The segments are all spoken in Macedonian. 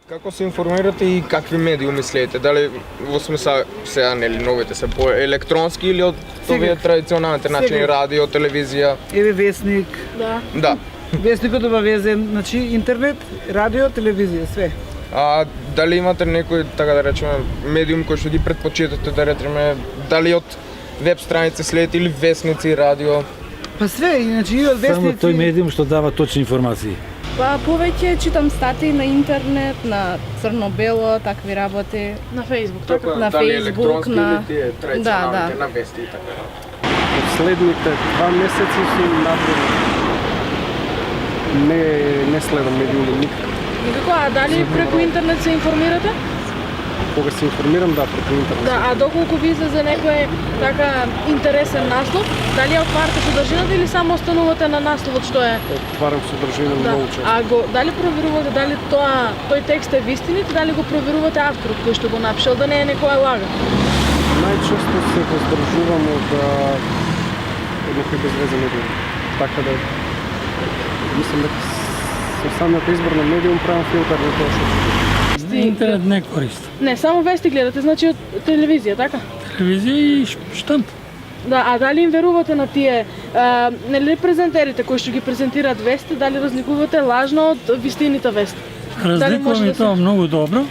Како се информирате и какви медиуми следите? Дали во смисла сега нели новите се по електронски или од овие традиционалните начини радио, телевизија? Еве вестник. Да. Вестникот обавезен, значи интернет, радио, телевизија, све. А дали имате некој, така да речеме, медиум кој што ги предпочитате, да речеме, дали од веб страници следите или вестници, радио? Па све, иначе и од вестници. Само тој медиум што дава точни информации. Па повеќе читам статии на интернет, на црно-бело, такви работи. На Facebook, така? На Facebook, на традиционалните, на вести и така. Последните 2 месеци сум направил. Не следам медиуми никако. Никако, а дали преку интернет се информирате? Кога се информирам, да, преку интернет. Да, а доколку ви излезе некој така интересен наслов, дали ја отварате содржината или само останувате на насловот што е? Отварам содржина многу често. А дали проверувате дали тој текст е вистинит, дали го проверувате авторот кој што го напишал, да не е некоја лага? Најчесто се воздржувам од некој безвезен медиум. Така да мислам дека со самиот избор на медиум правам филтер на тоа што Интернет не користам. Не, само вести гледате, значи од телевизија, така? Телевизија и штамп. Да, а дали им верувате на тие нели презентерите кои што ги презентираат вести, дали разликувате лажно од вистините вести? Разликувам и тоа многу добро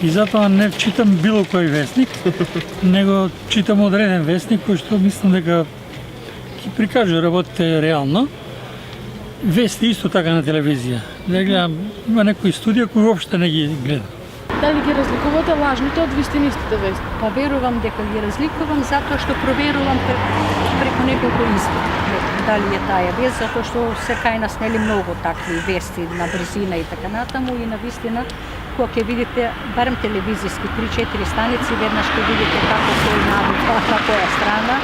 и затоа не читам било кој вестник, него читам одреден вестник кој што мислам дека ќе прикажува работите реално. Вести исто така на телевизија. Да гледам, има некои студија кои воопште не ги гледам. Дали ги разликувате лажните од вистинистите вести? Па верувам дека ги разликувам затоа што проверувам преку неколку извори. Дали е таа вест, затоа што се кај нас нели многу такви вести на брзина и така натаму и на вистина кога ќе видите барем телевизиски 3-4 станици, веднаш ќе видите како кој навика на која страна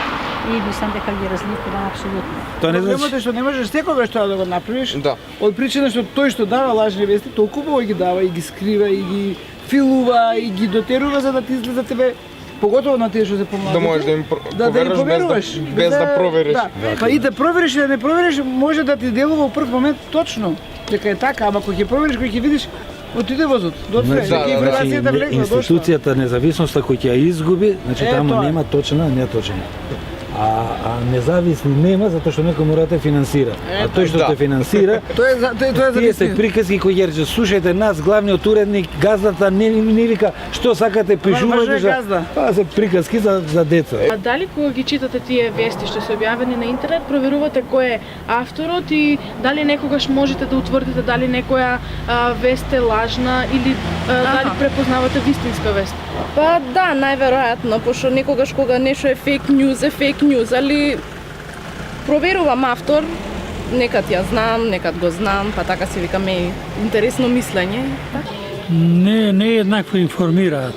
и мислам дека ги разликувам апсолутно. Тоа не Проблемот значи е што не можеш секогаш тоа да го направиш. Да. Од причина што тој што дава лажни вести, толку ги дава и ги скрива и ги филува и ги дотерува за да ти излезе тебе, поготово на тие што се помладите. Да можеш да им поверуваш без да провериш. Да. Па и да провериш и да не провериш, може да ти делува во прв момент точно дека е така, ама кога ќе провериш, кога ќе видиш, отиде возот. Доцна, информацијата влегла, дошла. Институцијата независноста кој ќе ја изгуби, значи таму нема точна, неточна. А независни нема затоа што некој мора да те финансира. А тој што те финансира, Тоа е за тие се приказки кои ќе слушајте нас, главниот уредник, газдата не вика што сакате пишувате за. Тоа се приказки за деца. А дали кога ги читате тие вести што се објавени на интернет, проверувате кој е авторот и дали некогаш можете да утврдите дали некоја вест е лажна или дали препознавате вистинска вест? Па да, најверојатно, пошто некогаш кога нешто е фейк ньюз, али проверувам автор, некад ја знам, некад го знам, па така се викаме интересно мислење. Не еднакво информираат.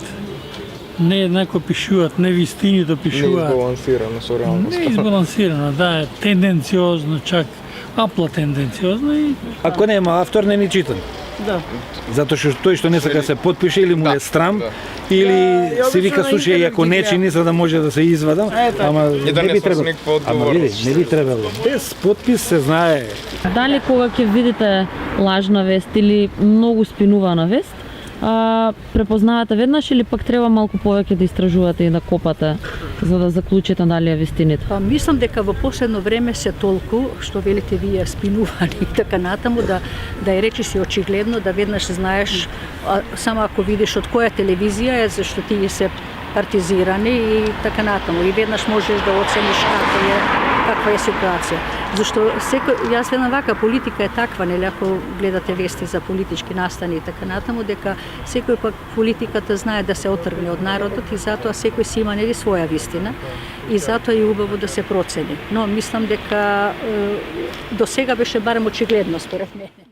Не еднакво пишуваат, не вистините пишуваат. Не избалансирано со реалноста. Не избалансирано, да, тенденциозно, чак апла тенденциозно и... Ако нема автор, не ни читам. Да. Затоа што тој што не сака се подпише или му е страм, или се вика слушај, ако не чини за да може да се извадам, ама не би требало. Ама види, не би требало. Без подпис се знае. Дали кога ќе видите лажна вест или многу спинувана вест, препознавате веднаш или пак треба малку повеќе да истражувате и да копате за да заклучите дали е вистината? Па мислам дека во последно време се толку што велите вие спинувани и така натаму да ја речиш и очигледно да веднаш знаеш само ако видиш од која телевизија е зашто тие се партизирани и така натаму и веднаш можеш да оцениш каква е ситуација. Зашто јас веднам вака, политика е таква, нели, ако гледате вести за политички настани и така натаму, дека секој пак политиката знае да се отргне од народот и затоа секој си има нели своја вистина и затоа е убаво да се процени. Но мислам дека до сега беше барем очигледно според мене.